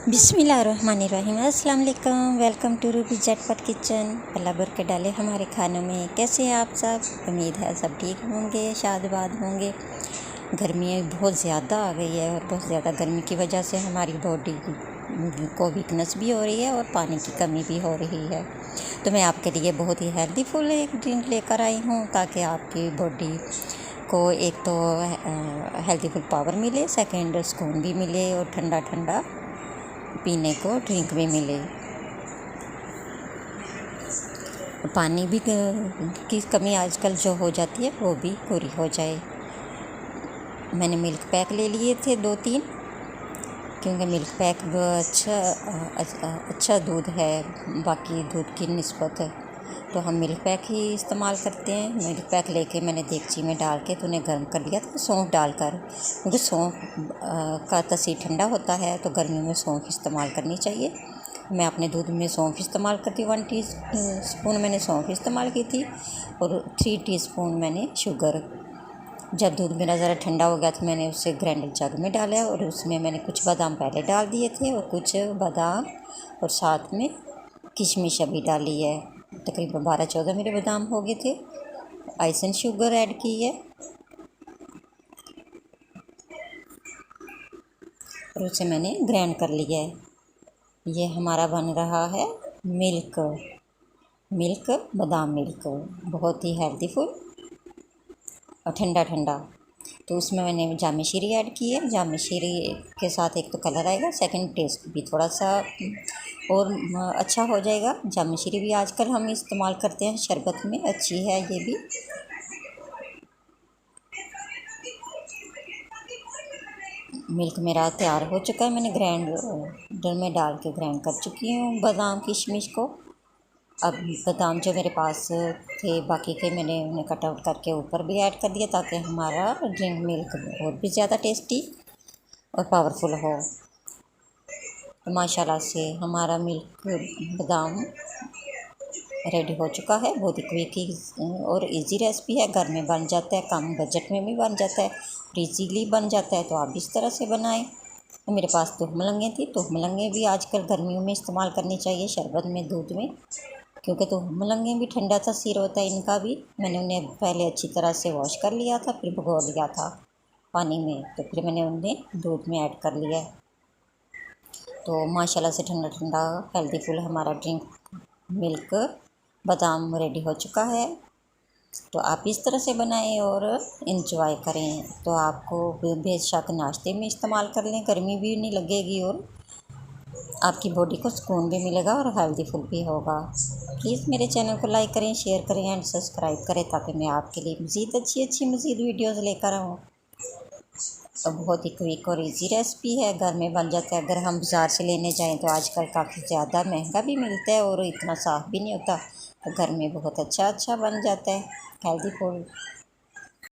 बिस्मिल्लाहिर्रहमानिर्रहीम। अस्सलाम वालेकुम। वेलकम टू रूबी झटपट किचन। अल्लाह बरकत डाले हमारे खानों में। कैसे हैं आप सब? उम्मीद है सब ठीक होंगे, शादबाद होंगे। गर्मी बहुत ज़्यादा आ गई है और बहुत ज़्यादा गर्मी की वजह से हमारी बॉडी को वीकनेस भी हो रही है और पानी की कमी भी हो रही है। तो मैं आपके लिए बहुत ही हेल्दी फुल एक ड्रिंक लेकर आई हूँ ताकि आपकी बॉडी को एक तो हेल्दी फुल पावर मिले, सेकेंड सुकून भी मिले और ठंडा ठंडा पीने को ड्रिंक भी मिले। पानी भी की कमी आजकल जो हो जाती है वो भी पूरी हो जाए। मैंने मिल्क पैक ले लिए थे 2-3, क्योंकि मिल्क पैक अच्छा दूध है बाकी दूध की निस्बत, तो हम मिल्क पैक ही इस्तेमाल करते हैं। मिल्क पैक लेके मैंने देगची में डाल के तो उन्हें गर्म कर लिया था सौंफ डालकर, क्योंकि सौंफ का तासीर ठंडा होता है तो गर्मियों में सौंफ इस्तेमाल करनी चाहिए। मैं अपने दूध में सौंफ इस्तेमाल करती हूँ। 1 टीस्पून मैंने सौंफ इस्तेमाल की थी और 3 टीस्पून मैंने शुगर। जब दूध मेरा ज़रा ठंडा हो गया तो मैंने उसे ग्राइंडर जग में डाला और उसमें मैंने कुछ बादाम पहले डाल दिए थे और कुछ बादाम और साथ में किशमिश अभी डाली है। तकरीबन 12-14 मेरे बादाम हो गए थे। आइसन शुगर ऐड की है और उसे मैंने ग्राइंड कर लिया है। ये हमारा बन रहा है मिल्क बादाम मिल्क, बहुत ही हेल्दी फुल और ठंडा ठंडा। तो उसमें मैंने जामे शीरी ऐड की है। जामे शीरी के साथ एक तो कलर आएगा, सेकंड टेस्ट भी थोड़ा सा और अच्छा हो जाएगा। जामे शीरी भी आजकल हम इस्तेमाल करते हैं शरबत में, अच्छी है ये भी। मिल्क मेरा तैयार हो चुका है। मैंने ग्राइंडर में डाल के ग्राइंड कर चुकी हूँ बादाम किशमिश को। अब बादाम जो मेरे पास थे बाकी के मैंने उन्हें कट आउट करके ऊपर भी ऐड कर दिया ताकि हमारा ड्रिंक मिल्क और भी ज़्यादा टेस्टी और पावरफुल हो। तो माशाल्लाह से हमारा मिल्क बादाम रेडी हो चुका है। बहुत ही क्विक और इजी रेसिपी है, घर में बन जाता है, कम बजट में भी बन जाता है और ईजीली बन जाता है। तो आप इस तरह से बनाएं। तो मेरे पास तुहमलंगे थी, तुहमलंगे भी आजकल गर्मियों में इस्तेमाल करनी चाहिए शरबत में, दूध में, क्योंकि तुहमलंगे भी ठंडा तासीर होता है इनका भी। मैंने उन्हें पहले अच्छी तरह से वॉश कर लिया था, फिर भिगो लिया था पानी में, तो फिर मैंने उन्हें दूध में ऐड कर लिया। तो माशाल्लाह से ठंडा ठंडा हेल्दी फुल हमारा ड्रिंक मिल्क बादाम रेडी हो चुका है। तो आप इस तरह से बनाएं और इंजॉय करें। तो आपको बेशक नाश्ते में इस्तेमाल कर लें, गर्मी भी नहीं लगेगी और आपकी बॉडी को सुकून भी मिलेगा और हेल्दी फुल भी होगा। प्लीज़ मेरे चैनल को लाइक करें, शेयर करें एंड सब्सक्राइब करें ताकि मैं आपके लिए मज़ीद वीडियोस लेकर आऊँ। तो बहुत ही क्विक और इजी रेसिपी है, घर में बन जाता है। अगर हम बाज़ार से लेने जाएं तो आजकल काफ़ी ज़्यादा महंगा भी मिलता है और इतना साफ़ भी नहीं होता। तो घर में बहुत अच्छा बन जाता है हेल्दी फूड।